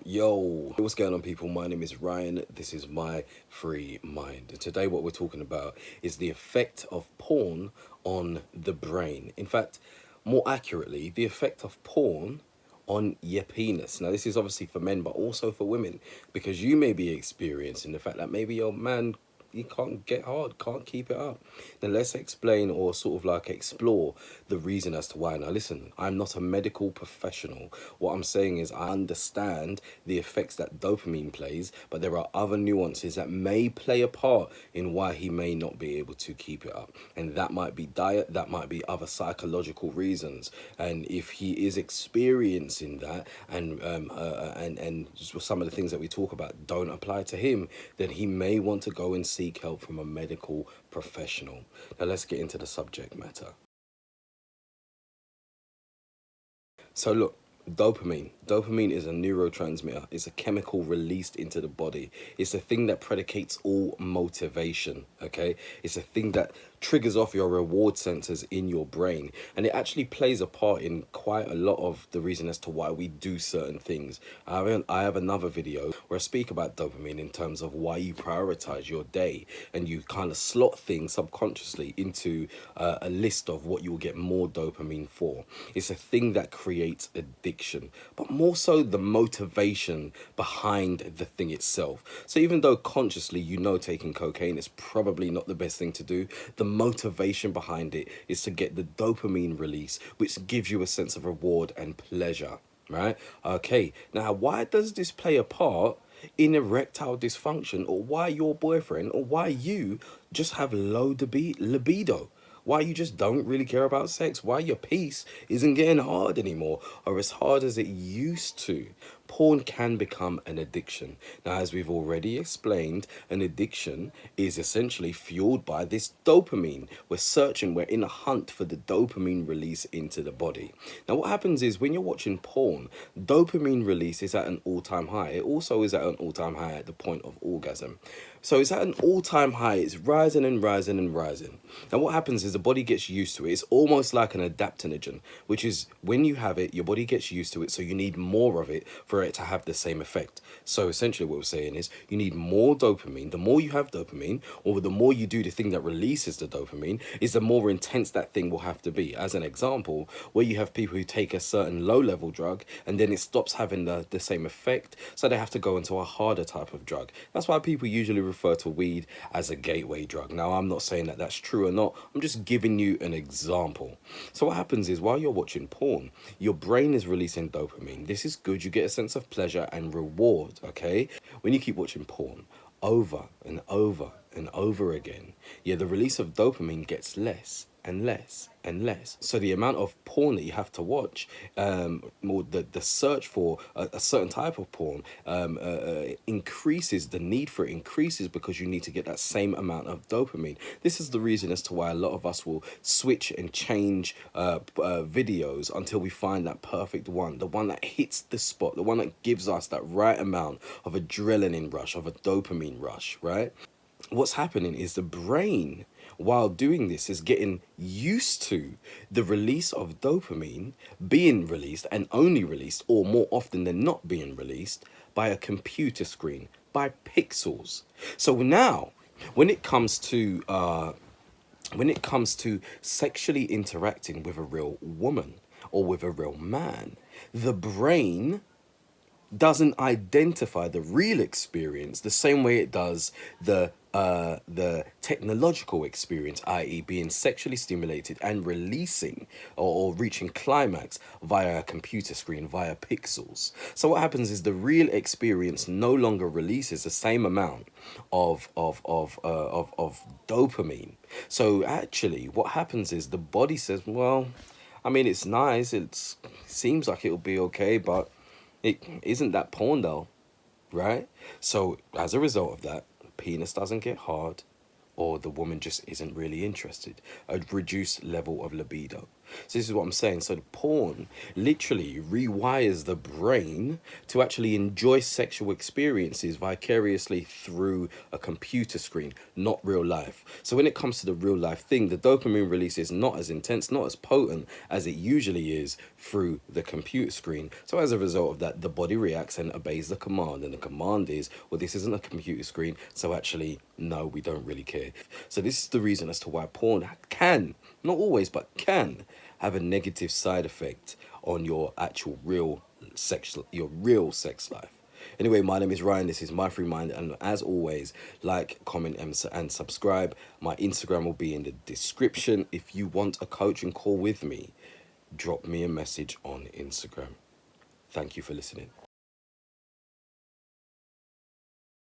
Yo, what's going on, people? My name is Ryan. This is My Free Mind. And today, what we're talking about is the effect of porn on the brain. In fact, more accurately, the effect of porn on your penis. Now, this is obviously for men, but also for women, because you may be experiencing the fact that maybe your man, you can't get hard, can't keep it up. Now let's explain, or sort of like explore, the reason as to why. Now listen, I'm not a medical professional. What I'm saying is I understand the effects that dopamine plays, but there are other nuances that may play a part in why he may not be able to keep it up. And that might be diet, that might be other psychological reasons. And if he is experiencing that, and some of the things that we talk about don't apply to him, then he may want to go and seek help from a medical professional. Now let's get into the subject matter. So look, dopamine is a neurotransmitter. It's a chemical released into the body. It's a thing that predicates all motivation. Okay, it's a thing that triggers off your reward centers in your brain, and it actually plays a part in quite a lot of the reason as to why we do certain things. I have another video where I speak about dopamine in terms of why you prioritize your day, and you kind of slot things subconsciously into a list of what you will get more dopamine for. It's a thing that creates addiction, but more so the motivation behind the thing itself. So even though consciously you know taking cocaine is probably not the best thing to do, the motivation behind it is to get the dopamine release, which gives you a sense of reward and pleasure, right? Okay, now why does this play a part in erectile dysfunction, or why your boyfriend, or why you just have low libido? Why you just don't really care about sex? Why your piece isn't getting hard anymore, or as hard as it used to? Porn can become an addiction. Now, as we've already explained, an addiction is essentially fueled by this dopamine. We're in a hunt for the dopamine release into the body. Now, what happens is when you're watching porn, dopamine release is at an all-time high. It also is at an all-time high at the point of orgasm. So it's at an all-time high. It's rising and rising and rising. Now, what happens is the body gets used to it. It's almost like an adaptogen, which is when you have it, your body gets used to it, so you need more of it for it to have the same effect. So essentially what we're saying is you need more dopamine. The more you have dopamine, or the more you do the thing that releases the dopamine, is the more intense that thing will have to be. As an example, where you have people who take a certain low-level drug and then it stops having the same effect, so they have to go into a harder type of drug. That's why people usually refer to weed as a gateway drug. Now, I'm not saying that that's true or not. I'm just giving you an example. So what happens is while you're watching porn, your brain is releasing dopamine. This is good. You get a sense of pleasure and reward, okay? When you keep watching porn over and over and over again, yeah, the release of dopamine gets less and less and less. So the amount of porn that you have to watch, or the search for a certain type of porn, increases. The need for it increases because you need to get that same amount of dopamine. This is the reason as to why a lot of us will switch and change videos until we find that perfect one, the one that hits the spot, the one that gives us that right amount of adrenaline rush, of a dopamine rush, right? What's happening is the brain, while doing this, is getting used to the release of dopamine being released, and only released, or more often than not being released, by a computer screen, by pixels. So now, when it comes to sexually interacting with a real woman or with a real man, the brain doesn't identify the real experience the same way it does the technological experience, i.e. being sexually stimulated and releasing, or reaching climax via a computer screen, via pixels. So what happens is the real experience no longer releases the same amount of dopamine. So actually what happens is the body says, well, I mean, it's nice, it seems like it'll be okay, but it isn't that porn though, right? So as a result of that, penis doesn't get hard, or the woman just isn't really interested. A reduced level of libido. So this is what I'm saying. So the porn literally rewires the brain to actually enjoy sexual experiences vicariously through a computer screen, not real life. So when it comes to the real life thing, the dopamine release is not as intense, not as potent as it usually is through the computer screen. So as a result of that, the body reacts and obeys the command. And the command is, well, this isn't a computer screen, so actually, no, we don't really care. So this is the reason as to why porn can, not always, but can have a negative side effect on your actual your real sex life. Anyway, my name is Ryan. This is My Free Mind, and as always, like, comment, and subscribe. My Instagram will be in the description. If you want a coaching call with me, drop me a message on Instagram. Thank you for listening.